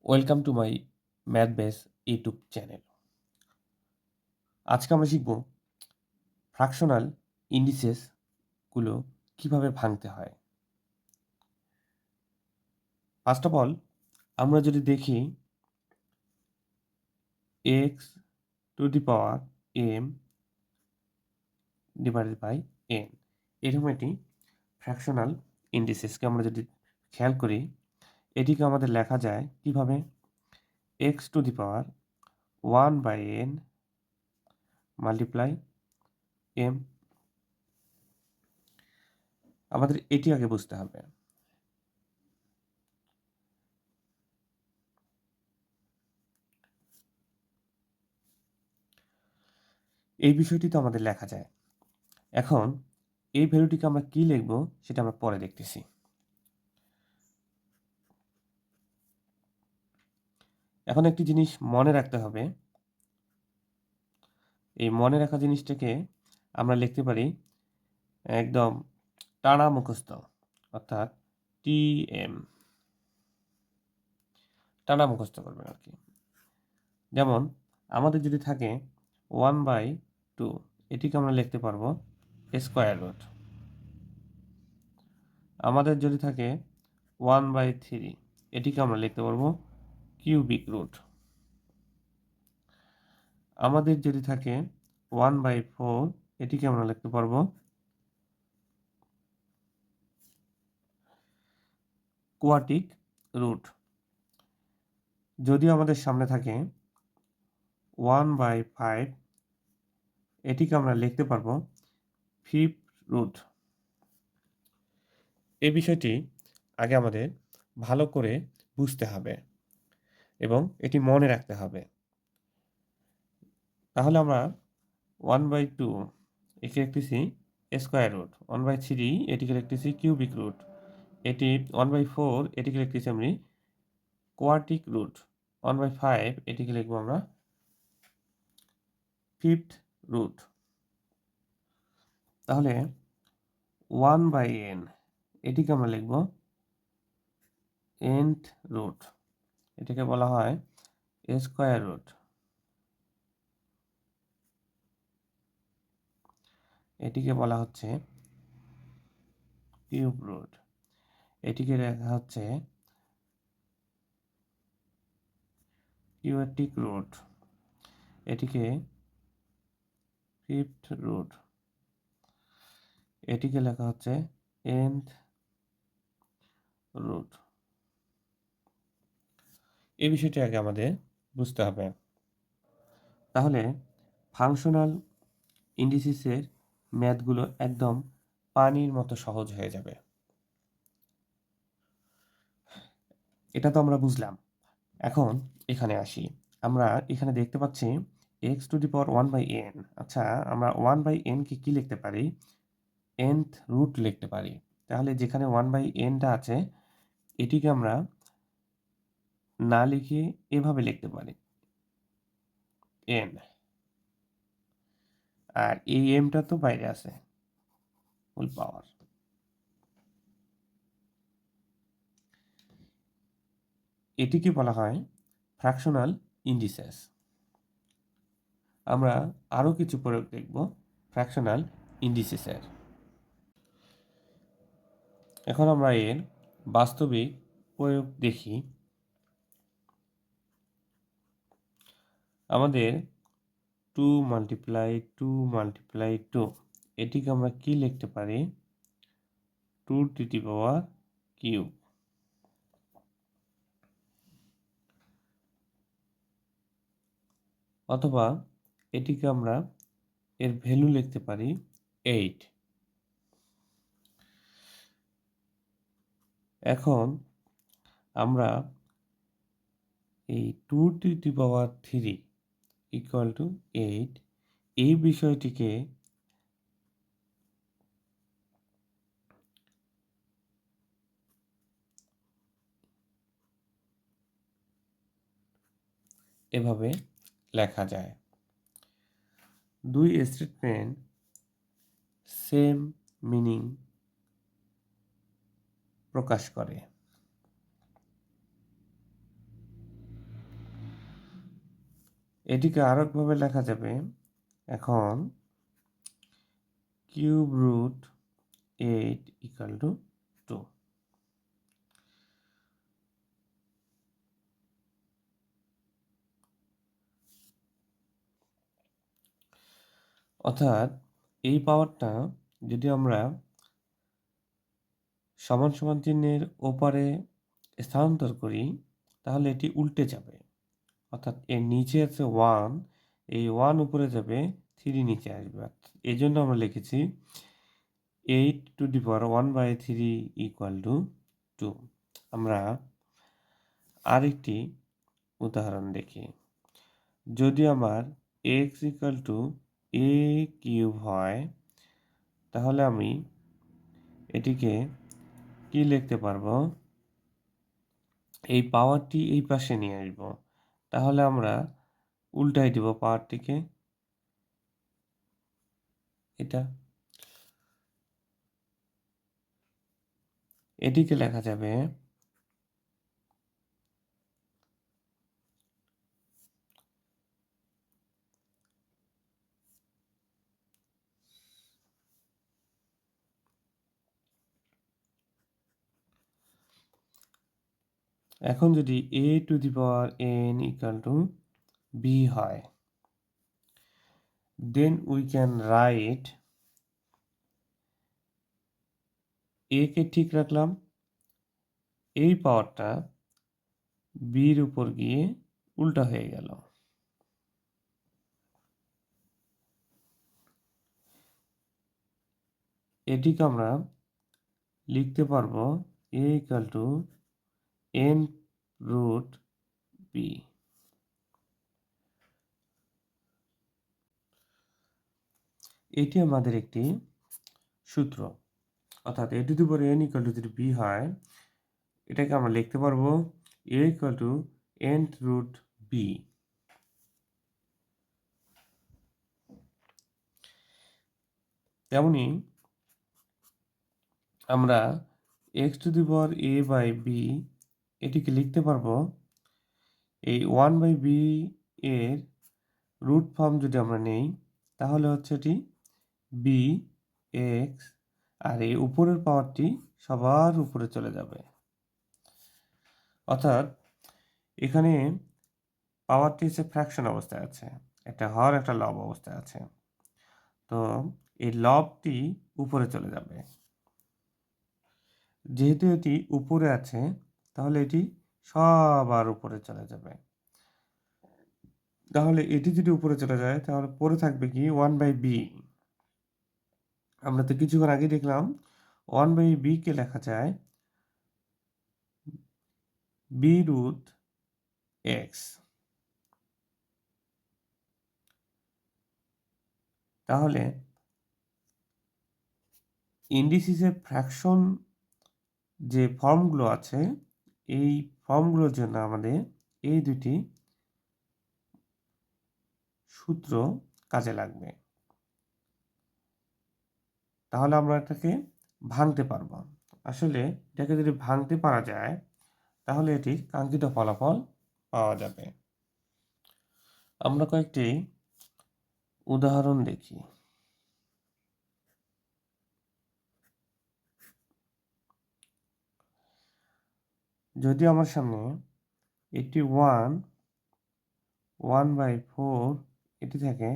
Welcome to my math base YouTube channel. আজকে আমরা শিখব ফ্র্যাকশনাল ইন্ডিসেসগুলো কিভাবে ভাঙতে হয়। ফার্স্ট অফ অল আমরা যদি দেখি x to the power m divided by n, এরকম একটি ফ্র্যাকশনাল ইন্ডিসেসকে আমরা যদি খেয়াল করি, এটিকে আমাদের লেখা যায় কিভাবে, x to the power 1/n multiply m. আমাদের এটি আগে বুঝতে হবে। এই বিষয়টি তো আমাদের লেখা যায়। এখন এই ভ্যালুটিকে আমরা কি লিখব সেটা আমরা পরে দেখতেছি। এখন একটি জিনিস মনে রাখতে হবে, এই মনে রাখা জিনিসটাকে আমরা লিখতে পারি একদম টানা মুখস্থ, অর্থাৎ টিএম, টানা মুখস্থ করবেন আর কি। যেমন আমাদের যদি থাকে 1/2, এটিকে আমরা লিখতে পারবো স্কোয়ার রুট। আমাদের যদি থাকে 1/3, এটিকে আমরা লিখতে পারবো কিউবিক রুট। আমাদের যদি থাকে 1/4, এটিকে আমরা লিখতে পারবো কোয়াটিক রুট। যদি আমাদের সামনে থাকে 1/5, এটিকে আমরা লিখতে পারবো ফিফথ রুট। এই বিষয়টি আগে আমাদের ভালো করে বুঝতে হবে এবং এটি মনে রাখতে হবে। তাহলে আমরা 1/2 একে লিখতেছি স্কোয়ার রুট, 1/3 এটিকে লিখতেছি কিউবিক রুট, এটি 1/4 এটিকে লিখতেছি আমি কোয়াটিক রুট, 1/5 এটিকে লিখবো আমরা ফিফথ রুট। তাহলে 1/n এটিকে আমরা লিখব nth রুট, এটাকে বলা হয় স্কোয়ার রুট। এটিকে বলা হচ্ছে কিউব রুট, এটিকে লেখা হচ্ছে কিউয়াটিক রুট, এটিকে ফিফথ রুট, এটিকে লেখা হচ্ছে nth রুট। এই বিষয়টি আগে আমাদের বুঝতে হবে। তাহলে ফাংশনাল ইন্ডিসিসের ম্যাথগুলো একদম পানির মতো সহজ হয়ে যাবে। এটা তো আমরা বুঝলাম। এখন এখানে আসি। আমরা এখানে দেখতে পাচ্ছি x to the power 1/n। আচ্ছা, আমরা 1/n কে কি লিখতে পারি? nth রুট লিখতে পারি। তাহলে যেখানে 1/n টা আছে, এটিকে আমরা না লিখে এভাবে লিখতে পারি n, আর এই m টা তো বাইরে আছে, ফুল পাওয়ার। এটিকে বলা হয় ফ্র্যাকশনাল ইন্ডিসেস। আমরা আরও কিছু প্রয়োগ দেখব ফ্র্যাকশনাল ইন্ডিসেসের। এখন আমরা এর বাস্তবিক প্রয়োগ দেখি। আমাদের 2 × 2 এটিকে আমরা কি লিখতে পারি? 2 টু দি পাওয়ার কিউব। অথবা এটিকে আমরা এর ভ্যালু লিখতে পারি 8। এখন আমরা এই 2 two the power 3 equal to 8, এই বিষয়টিকে এভাবে লেখা যায়। দুই স্টেটমেন্ট সেম মিনিং প্রকাশ করে। এটিকে আরেকভাবে লেখা যাবে এখন কিউব রুট 8 ইকুয়াল টু 2। অর্থাৎ এই পাওয়ারটা যদি আমরা সমান সমান চিহ্নের ওপারে স্থানান্তর করি তাহলে এটি উল্টে যাবে। অর্থাৎ এর নিচে আছে 1, এই 1 উপরে যাবে, 3 নিচে আসবে। এই জন্য আমরা লিখেছি 8 two the power 1/3 equal to 2। আমরা আরেকটি উদাহরণ দেখি। যদি আমার x equal to a cube হয় তাহলে আমি এটিকে কি লিখতে পারবো? এই পাওয়ারটি এই পাশে নিয়ে আসব। তাহলে আমরা উল্টাই দিব পাওয়ারটিকে, এটা এটিকে লেখা যাবে এখন যদি a to the power n equal two b হয়, then we can write a কে ঠিক রাখলাম, এই পাওয়ারটা b এর উপর গিয়ে উল্টা হয়ে গেল। এটিকে আমরা লিখতে পারবো a equal to n root b। এটি আমাদের একটি সূত্র। অর্থাৎ a to the power n equal to যদি b হয়, এটাকে আমরা লিখতে পারবো a equal to n root b। তেমনি আমরা x to the power a by b এটিকে লিখতে পারবো এই 1/b এর রুট ফর্ম যদি আমরা নেই তাহলে হচ্ছে এটি b x, আর এই উপরের পাওয়ারটি সবার উপরে চলে যাবে। অর্থাৎ এখানে পাওয়ারটি হচ্ছে ফ্র্যাকশন অবস্থায় আছে, একটা হর একটা লব অবস্থায় আছে। তো এই লবটি উপরে চলে যাবে। যেহেতু এটি উপরে আছে তাহলে এটি সবার উপরে চলে যাবে। তাহলে এটি যদি উপরে চলে যায় তাহলে পরে থাকবে কি 1/b। আমরা তো কিছুক্ষণ আগে দেখলাম 1/b কে লেখা যায় b রুট x। তাহলে ইন্ডিসিসের ফ্র্যাকশন যে ফর্মগুলো আছে এই ফর্মগুলোর জন্য আমাদের এই দুটি সূত্র কাজে লাগবে। তাহলে আমরা এটাকে ভাঙতে পারবো। আসলে এটাকে যদি ভাঙতে পারা যায় তাহলে এটি কাঙ্ক্ষিত ফলাফল পাওয়া যাবে। আমরা কয়েকটি উদাহরণ দেখি। যদি আমার সামনে এটি 1/4 এটি থাকে,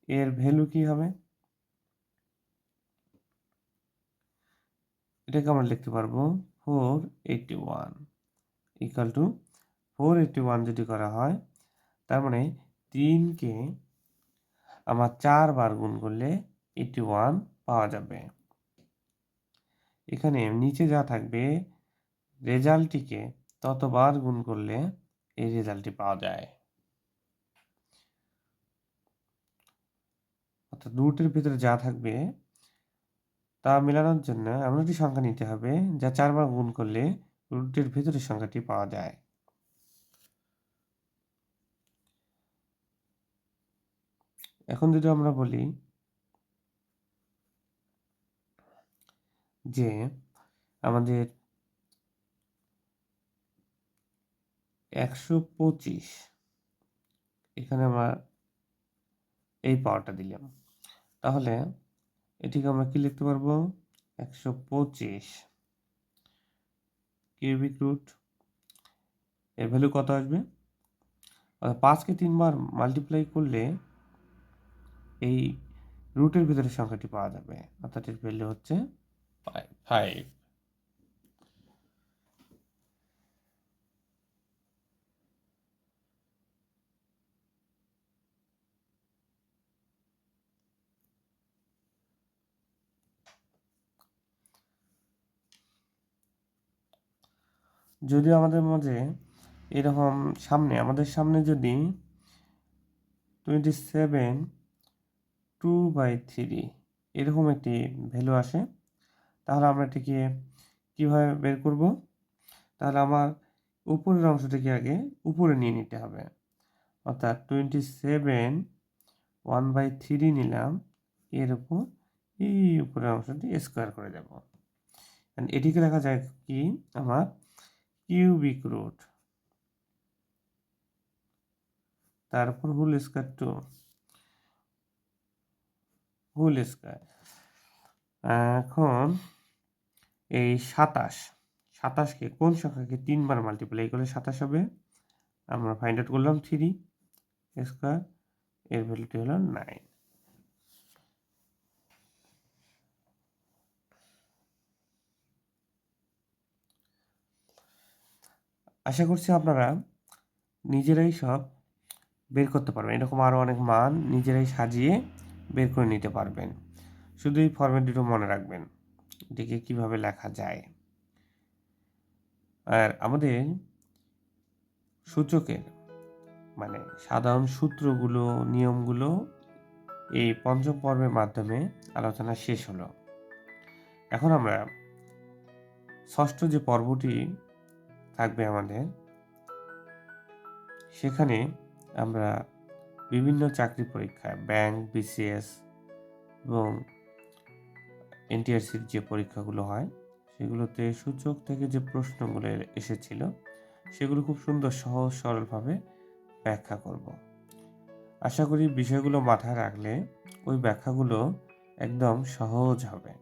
এর ভ্যালু কি হবে? এটাকে আমরা লিখতে পারবো 481 ইকুয়াল টু 481 যদি করা হয় তার মানে 3কে আমার 4 বার গুণ করলে 81 পাওয়া যাবে। এখানে নিচে যা থাকবে রেজাল্টটিকে ততবার গুণ করলে এই রেজাল্টটি পাওয়া যায়। অর্থাৎ রুটের ভিতরে যা থাকবে তা মেলানোর জন্য এমন একটি সংখ্যা নিতে হবে যা 4 বার গুণ করলে রুটের ভিতরের সংখ্যাটি পাওয়া যায়। এখন যদি আমরা বলি যে আমাদের 125 এখানে আমরা এই পাওয়ারটা দিলাম। তাহলে এটিকে আমরা কি লিখতে পারবো? 125 কিউবিক রুট। এর ভ্যালু কত আসবে? 5কে 3 বার মাল্টিপ্লাই করলে এই রুটের ভিতরে সংখ্যাটি পাওয়া যাবে, অর্থাৎ এর ভ্যালু হচ্ছে 5। যদি আমাদের মাঝে এরকম আমাদের সামনে যদি 27 2/3 এরকম একটি ভ্যালু আসে, তাহলে আমরা এটিকে কিভাবে বের করব? তাহলে আমার উপরের অংশটিকে আগে উপরে নিয়ে নিতে হবে, অর্থাৎ 27 1/3 নিলাম, এর উপর এই উপরের অংশটি স্কোয়ার করে দেব। এটিকে লেখা যায় কি আমার কিউবিক রুট, তারপর whole square to whole square. এখন এই 27কে কোন সংখ্যাকে 3 বার মাল্টিপ্লাই করলে 27 হবে? আমরা ফাইন্ড আউট করলাম 3 স্কোয়ার, এর ভ্যালুটি হলো 9। আশা করছি আপনারা নিজেরাই সব বের করতে পারবেন। এরকম আরও অনেক মান নিজেরাই সাজিয়ে বের করে নিতে পারবেন। শুধু এই ফরম্যাট দুটো মনে রাখবেন, এটিকে কিভাবে লেখা যায়। আর আমাদের সূচকের মানে সাধারণ সূত্রগুলো, নিয়মগুলো এই পঞ্চম পর্বের মাধ্যমে আলোচনা শেষ হলো। এখন আমরা ষষ্ঠ যে পর্বটি থাকবে আমাদের, সেখানে আমরা বিভিন্ন চাকরি পরীক্ষা, ব্যাংক, বিসিএস এবং এনটিআরসির যে পরীক্ষাগুলো হয়, সেগুলোতে সূচক থেকে যে প্রশ্নগুলো এসেছিল, সেগুলো খুব সুন্দর সহজ সরলভাবে ব্যাখ্যা করব। আশা করি বিষয়গুলো মাথায় রাখলে ওই ব্যাখ্যাগুলো একদম সহজ হবে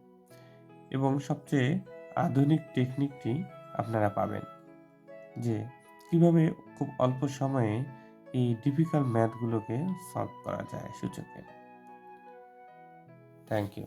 এবং সবচেয়ে আধুনিক টেকনিকটি আপনারা পাবেন, যে কিভাবে খুব অল্প সময়ে এই ডিফিকাল্ট ম্যাথগুলোকে সলভ করা যায় সূচকের। Thank you.